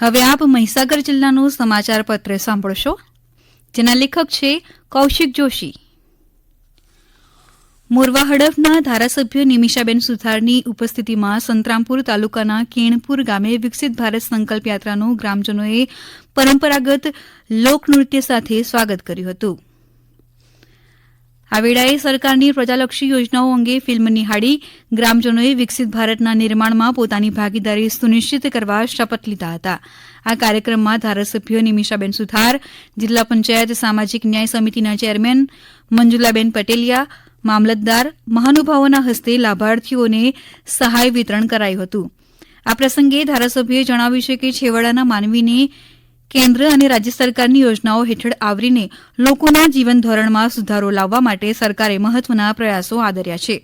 હવે આપ મહીસાગર જિલ્લાનું સમાચાર પત્ર સાંભળશો, જેના લેખક છે કૌશિક જોશી. મોરવા હડફના ધારાસભ્ય નિમિષાબેન સુથારની ઉપસ્થિતિમાં સંતરામપુર તાલુકાના કેણપુર ગામે વિકસિત ભારત સંકલ્પ યાત્રાનું ગ્રામજનોએ પરંપરાગત લોકનૃત્ય સાથે સ્વાગત કર્યું હતું. આ વેળાએ સરકારની પ્રજાલક્ષી યોજનાઓ અંગે ફિલ્મ નિહાળી ગ્રામજનોએ વિકસિત ભારતના નિર્માણમાં પોતાની ભાગીદારી સુનિશ્ચિત કરવા શપથ લીધા હતા. આ કાર્યક્રમમાં ધારાસભ્ય નિમિષાબેન સુથાર, જિલ્લા પંચાયત સામાજિક ન્યાય સમિતિના ચેરમેન મંજુલાબેન પટેલિયા, મામલતદાર મહાનુભાવોના હસ્તે લાભાર્થીઓને સહાય વિતરણ કરાયું હતું. આ પ્રસંગે ધારાસભ્યએ જણાવ્યું છે કે છેવાડાના માનવીને કેન્દ્ર અને રાજ્ય સરકારની યોજનાઓ હેઠળ આવરીને લોકોના જીવન ધોરણમાં સુધારો લાવવા માટે સરકારે મહત્વના પ્રયાસો આદર્યા છે.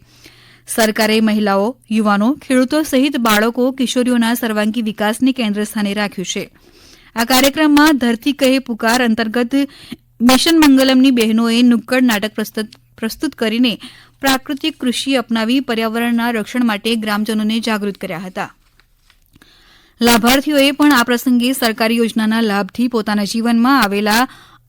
સરકારે મહિલાઓ, યુવાનો, ખેડૂતો સહિત બાળકો, કિશોરીઓના સર્વાંગી વિકાસને કેન્દ્ર સ્થાને રાખ્યું છે. આ કાર્યક્રમમાં ધરતી કહે પુકાર અંતર્ગત મિશન મંગલમની બહેનોએ નુક્કડ નાટક પ્રસ્તુત કરીને પ્રાકૃતિક કૃષિ અપનાવી પર્યાવરણના રક્ષણ માટે ગ્રામજનોને જાગૃત કર્યા હતા. લાભાર્થીઓએ પણ આ પ્રસંગે સરકારી યોજનાના લાભથી પોતાના જીવનમાં આવેલા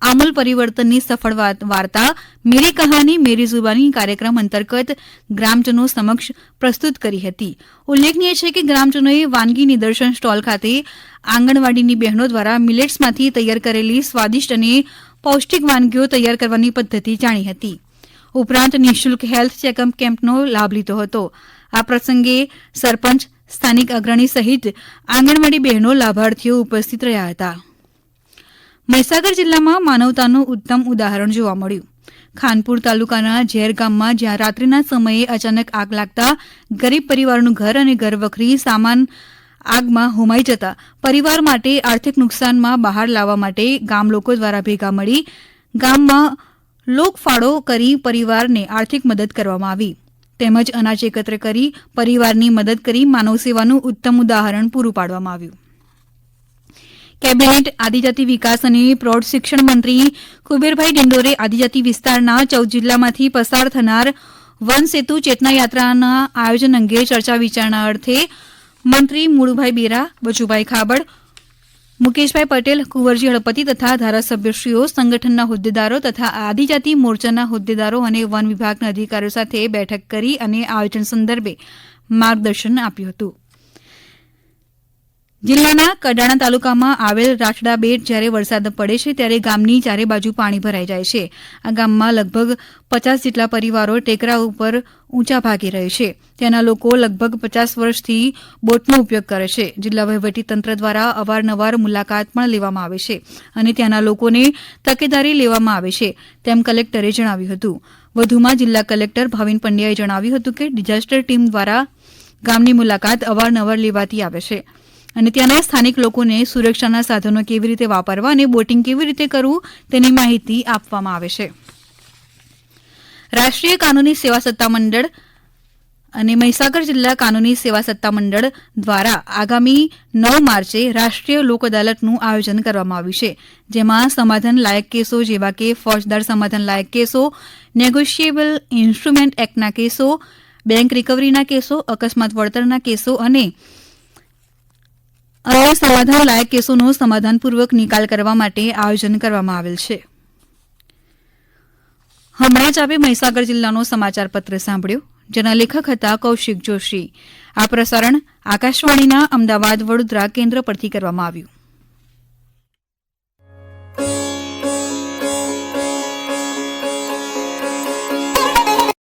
આમૂલ પરિવર્તનની સફળ વાર્તા મેરી કહાની મેરી જુબાની કાર્યક્રમ અંતર્ગત ગ્રામજનો સમક્ષ પ્રસ્તુત કરી હતી. ઉલ્લેખનીય છે કે ગ્રામજનોએ વાનગી નિદર્શન સ્ટોલ ખાતે આંગણવાડીની બહેનો દ્વારા મિલેટ્સમાંથી તૈયાર કરેલી સ્વાદિષ્ટ અને પૌષ્ટિક વાનગીઓ તૈયાર કરવાની પદ્ધતિ જાણી હતી. ઉપરાંત નિઃશુલ્ક હેલ્થ ચેકઅપ કેમ્પનો લાભ લીધો હતો. આ પ્રસંગે સરપંચ, સ્થાનિક અગ્રણી સહિત આંગણવાડી બહેનો લાભાર્થીઓ ઉપસ્થિત રહ્યા હતા. મહીસાગર જિલ્લામાં માનવતાનું ઉત્તમ ઉદાહરણ જોવા મળ્યું. ખાનપુર તાલુકાના ઝેર ગામમાં જ્યાં રાત્રિના સમયે અચાનક આગ લાગતા ગરીબ પરિવારનું ઘર અને ઘરવખરી સામાન આગમાં હોમાઈ જતા પરિવાર માટે આર્થિક નુકસાનમાં બહાર લાવવા માટે ગામ લોકો દ્વારા ભેગા મળી ગામમાં લોકફાળો કરી પરિવારને આર્થિક મદદ કરવામાં આવી. તેમજ અનાજ એકત્ર કરી પરિવારની મદદ કરી માનવ સેવાનું ઉત્તમ ઉદાહરણ પૂરું પાડવામાં આવ્યું. કેબિનેટ આદિજાતિ વિકાસ અને પ્રૌઢ શિક્ષણ મંત્રી કુબેરભાઈ ડિંડોરે આદિજાતિ વિસ્તારના 14 જિલ્લામાંથી પસાર થનાર વન સેતુ ચેતના યાત્રાના આયોજન અંગે ચર્ચા વિચારણા અર્થે મંત્રી મુળુભાઈ બેરા, બચુભાઈ ખાબડ, મુકેશભાઈ પટેલ, કુંવરજી હળપતિ તથા ધારાસભ્યશ્રીઓ, સંગઠનના હોદ્દેદારો તથા આદિજાતિ મોરચાના હોદ્દેદારો અને વન વિભાગના અધિકારીઓ સાથે બેઠક કરી અને આયોજન સંદર્ભે માર્ગદર્શન આપ્યું હતું. જિલ્લાના કડાણા તાલુકામાં આવેલ રાઠડા બેટ જ્યારે વરસાદ પડે છે ત્યારે ગામની ચારે બાજુ પાણી ભરાઈ જાય છે. આ ગામમાં લગભગ 50 જેટલા પરિવારો ટેકરા ઉપર ઊંચા ભાગે રહે છે. ત્યાંના લોકો લગભગ 50 વર્ષથી બોટનો ઉપયોગ કરે છે. જિલ્લા વહીવટીતંત્ર દ્વારા અવારનવાર મુલાકાત પણ લેવામાં આવે છે અને ત્યાંના લોકોને તકેદારી લેવામાં આવે છે, તેમ કલેક્ટરે જણાવ્યું હતું. વધુમાં જિલ્લા કલેક્ટર ભાવિન પંડ્યાએ જણાવ્યું હતું કે ડિઝાસ્ટર ટીમ દ્વારા ગામની મુલાકાત અવારનવાર લેવાતી આવે છે અને ત્યાંના સ્થાનિક લોકોને સુરક્ષાના સાધનો કેવી રીતે વાપરવા અને બોટિંગ કેવી રીતે કરવું તેની માહિતી આપવામાં આવે છે. રાષ્ટ્રીય કાનૂની સેવા સત્તામંડળ અને મહીસાગર જિલ્લા કાનૂની સેવા સત્તામંડળ દ્વારા આગામી 9 માર્ચે રાષ્ટ્રીય લોક અદાલતનું આયોજન કરવામાં આવ્યું છે, જેમાં સમાધાન લાયક કેસો જેવા કે ફોજદાર સમાધાન લાયક કેસો, નેગોશિયેબલ ઇન્સ્ટ્રુમેન્ટ એક્ટના કેસો, બેંક રિકવરીના કેસો, અકસ્માત વળતરના કેસો અને અન્ય સમાધાન લાયક કેસોનો સમાધાનપૂર્વક નિકાલ કરવા માટે આયોજન કરવામાં આવેલ છે. હમણાં જ આપે મહીસાગર જિલ્લાનો સમાચાર પત્ર સાંભળ્યો, જેના લેખક હતા કૌશિક જોશી. આ પ્રસારણ આકાશવાણીના અમદાવાદ વડોદરા કેન્દ્ર પરથી કરવામાં આવ્યું.